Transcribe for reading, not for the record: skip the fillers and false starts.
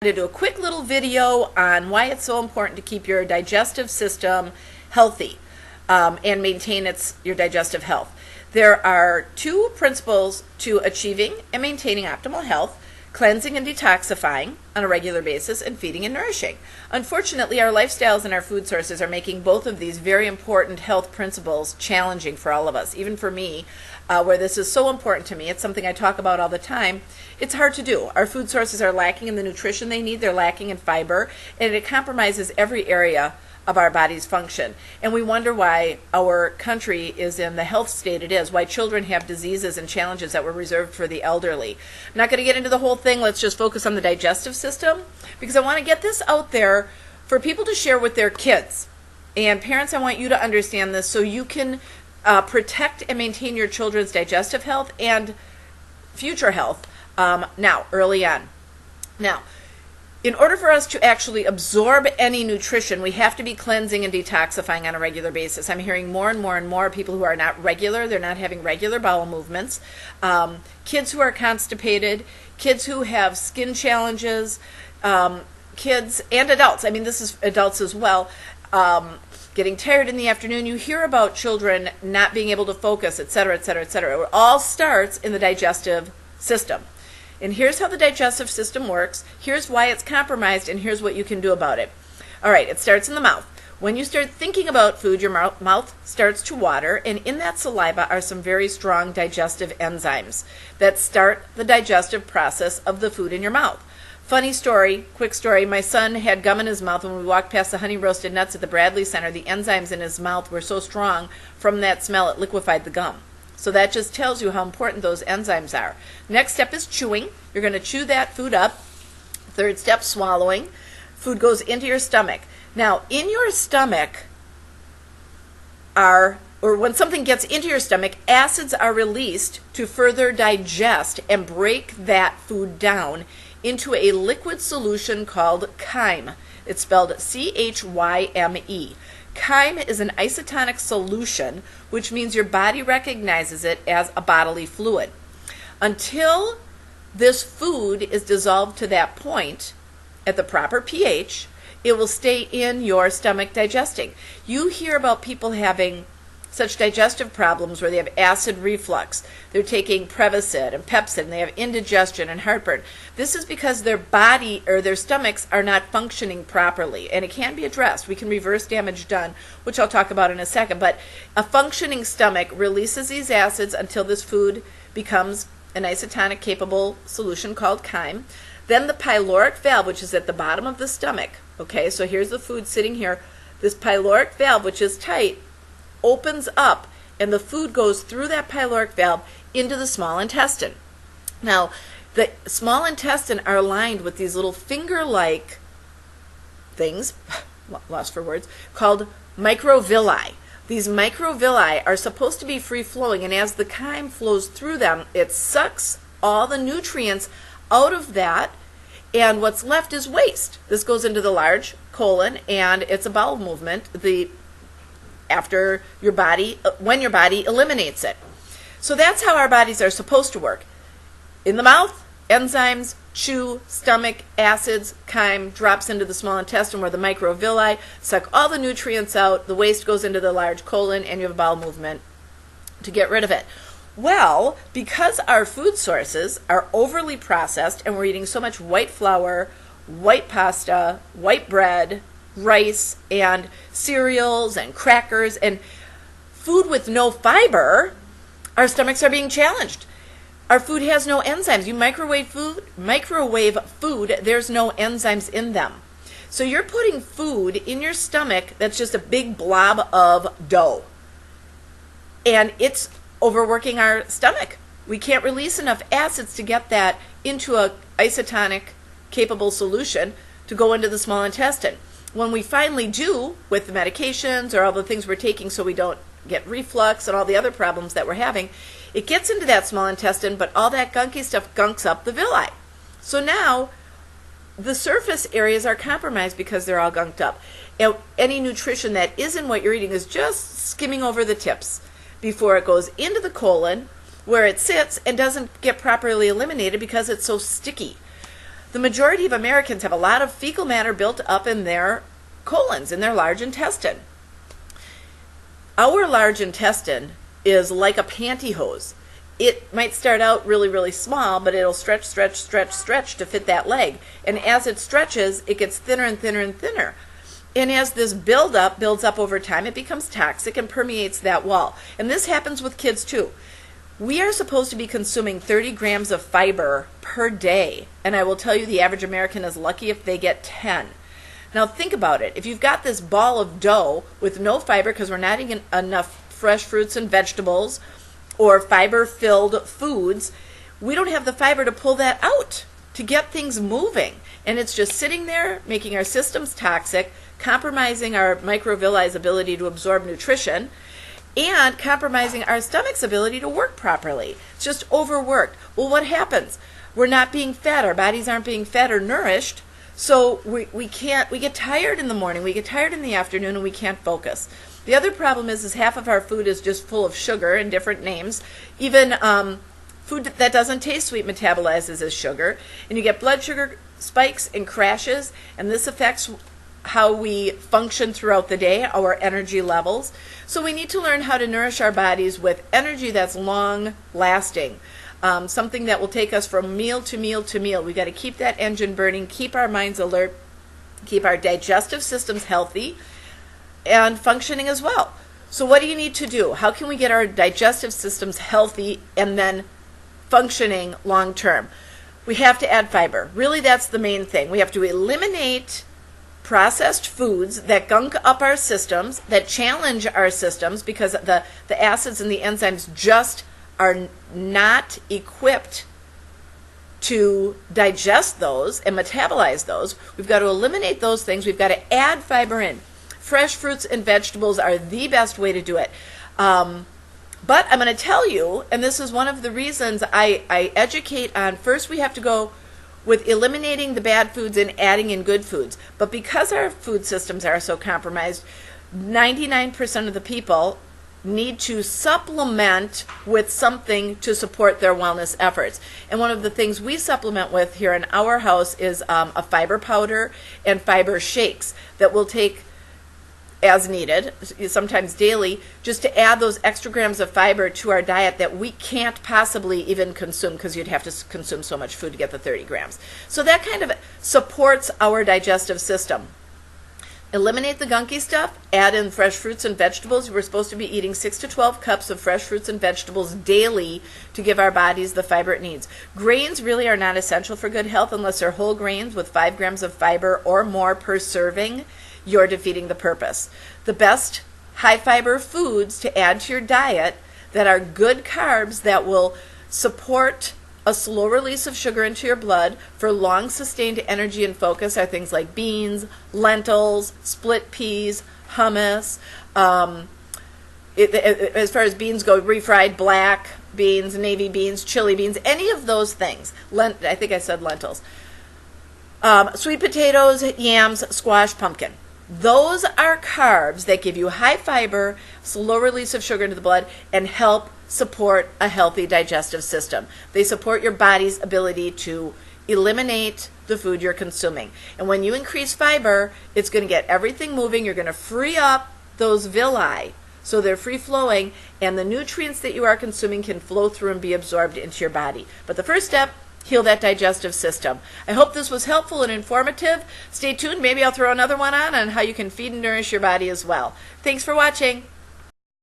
To do a quick little video on why it's so important to keep your digestive system healthy and maintain your digestive health. There are two principles to achieving and maintaining optimal health: cleansing and detoxifying on a regular basis, and feeding and nourishing. Unfortunately, our lifestyles and our food sources are making both of these very important health principles challenging for all of us. Even for me, where this is so important to me, it's something I talk about all the time, it's hard to do. Our food sources are lacking in the nutrition they need, they're lacking in fiber, and it compromises every area of our body's function. And we wonder why our country is in the health state it is, why children have diseases and challenges that were reserved for the elderly. I'm not going to get into the whole thing. Let's just focus on the digestive system, because I want to get this out there for people to share with their kids. And parents, I want you to understand this so you can protect and maintain your children's digestive health and future health now, early on. Now, in order for us to actually absorb any nutrition, we have to be cleansing and detoxifying on a regular basis. I'm hearing more and more and more people who are not regular, they're not having regular bowel movements, kids who are constipated, kids who have skin challenges, kids and adults. I mean, this is adults as well. Getting tired in the afternoon. You hear about children not being able to focus, etc., etc., etc. It all starts in the digestive system. And here's how the digestive system works. Here's why it's compromised, and here's what you can do about it. All right, it starts in the mouth. When you start thinking about food, your mouth starts to water, and in that saliva are some very strong digestive enzymes that start the digestive process of the food in your mouth. Funny story, quick story, my son had gum in his mouth when we walked past the honey roasted nuts at the Bradley Center. The enzymes in his mouth were so strong from that smell it liquefied the gum. So that just tells you how important those enzymes are. Next step is chewing. You're going to chew that food up. Third step, swallowing. Food goes into your stomach. Now, in your stomach when something gets into your stomach, acids are released to further digest and break that food down into a liquid solution called chyme. It's spelled C-H-Y-M-E. Chyme is an isotonic solution, which means your body recognizes it as a bodily fluid. Until this food is dissolved to that point at the proper pH, it will stay in your stomach digesting. You hear about people having such digestive problems where they have acid reflux. They're taking Prevacid and Pepcid, and they have indigestion and heartburn. This is because their body or their stomachs are not functioning properly, and it can be addressed. We can reverse damage done, which I'll talk about in a second. But a functioning stomach releases these acids until this food becomes an isotonic capable solution called chyme. Then the pyloric valve, which is at the bottom of the stomach, okay, so here's the food sitting here. This pyloric valve, which is tight, opens up, and the food goes through that pyloric valve into the small intestine. Now, the small intestine are lined with these little finger-like things, lost for words, called microvilli. These microvilli are supposed to be free-flowing, and as the chyme flows through them, it sucks all the nutrients out of that, and what's left is waste. This goes into the large colon, and it's a bowel movement when your body eliminates it. So that's how our bodies are supposed to work. In the mouth, enzymes, chew, stomach, acids, chyme drops into the small intestine where the microvilli suck all the nutrients out, the waste goes into the large colon, and you have a bowel movement to get rid of it. Well, because our food sources are overly processed and we're eating so much white flour, white pasta, white bread, rice, and cereals and crackers and food with no fiber, our stomachs are being challenged. Our food has no enzymes. You microwave food, there's no enzymes in them. So you're putting food in your stomach that's just a big blob of dough. And it's overworking our stomach. We can't release enough acids to get that into a isotonic capable solution to go into the small intestine. When we finally do, with the medications or all the things we're taking so we don't get reflux and all the other problems that we're having, it gets into that small intestine, but all that gunky stuff gunks up the villi. So now the surface areas are compromised because they're all gunked up. And any nutrition that is in what you're eating is just skimming over the tips before it goes into the colon, where it sits and doesn't get properly eliminated because it's so sticky. The majority of Americans have a lot of fecal matter built up in their colons, in their large intestine. Our large intestine is like a pantyhose. It might start out really, really small, but it'll stretch, stretch, stretch, stretch to fit that leg. And as it stretches, it gets thinner and thinner and thinner. And as this builds up over time, it becomes toxic and permeates that wall. And this happens with kids too. We are supposed to be consuming 30 grams of fiber per day. And I will tell you the average American is lucky if they get 10. Now think about it. If you've got this ball of dough with no fiber because we're not eating enough fresh fruits and vegetables or fiber-filled foods, we don't have the fiber to pull that out, to get things moving. And it's just sitting there, making our systems toxic, compromising our microvilli's ability to absorb nutrition, and compromising our stomach's ability to work properly. It's just overworked. Well, what happens? We're not being fed. Our bodies aren't being fed or nourished. So we get tired in the morning, we get tired in the afternoon, and we can't focus. The other problem is half of our food is just full of sugar and different names. Even food that doesn't taste sweet metabolizes as sugar. And you get blood sugar spikes and crashes, and this affects how we function throughout the day, our energy levels. So we need to learn how to nourish our bodies with energy that's long lasting. Something that will take us from meal to meal to meal. We got to keep that engine burning, keep our minds alert, keep our digestive systems healthy and functioning as well. So what do you need to do? How can we get our digestive systems healthy and then functioning long term? We have to add fiber. Really, that's the main thing. We have to eliminate processed foods that gunk up our systems, that challenge our systems, because the acids and the enzymes just are not equipped to digest those and metabolize those. We've got to eliminate those things. We've got to add fiber in. Fresh fruits and vegetables are the best way to do it. But I'm going to tell you, and this is one of the reasons I educate on, first we have to go with eliminating the bad foods and adding in good foods. But because our food systems are so compromised, 99% of the people need to supplement with something to support their wellness efforts. And one of the things we supplement with here in our house is a fiber powder and fiber shakes that we'll take as needed, sometimes daily, just to add those extra grams of fiber to our diet that we can't possibly even consume, because you'd have to consume so much food to get the 30 grams. So that kind of supports our digestive system. Eliminate the gunky stuff, add in fresh fruits and vegetables. We're supposed to be eating 6 to 12 cups of fresh fruits and vegetables daily to give our bodies the fiber it needs. Grains really are not essential for good health unless they're whole grains with 5 grams of fiber or more per serving. You're defeating the purpose. The best high fiber foods to add to your diet that are good carbs that will support a slow release of sugar into your blood for long sustained energy and focus are things like beans, lentils, split peas, hummus. As far as beans go, refried black beans, navy beans, chili beans, any of those things. I think I said lentils. Sweet potatoes, yams, squash, pumpkin. Those are carbs that give you high fiber, slow release of sugar into the blood, and help support a healthy digestive system. They support your body's ability to eliminate the food you're consuming. And when you increase fiber, it's going to get everything moving. You're going to free up those villi so they're free flowing, and the nutrients that you are consuming can flow through and be absorbed into your body. But the first step, heal that digestive system. I hope this was helpful and informative. Stay tuned. Maybe I'll throw another one on how you can feed and nourish your body as well. Thanks for watching.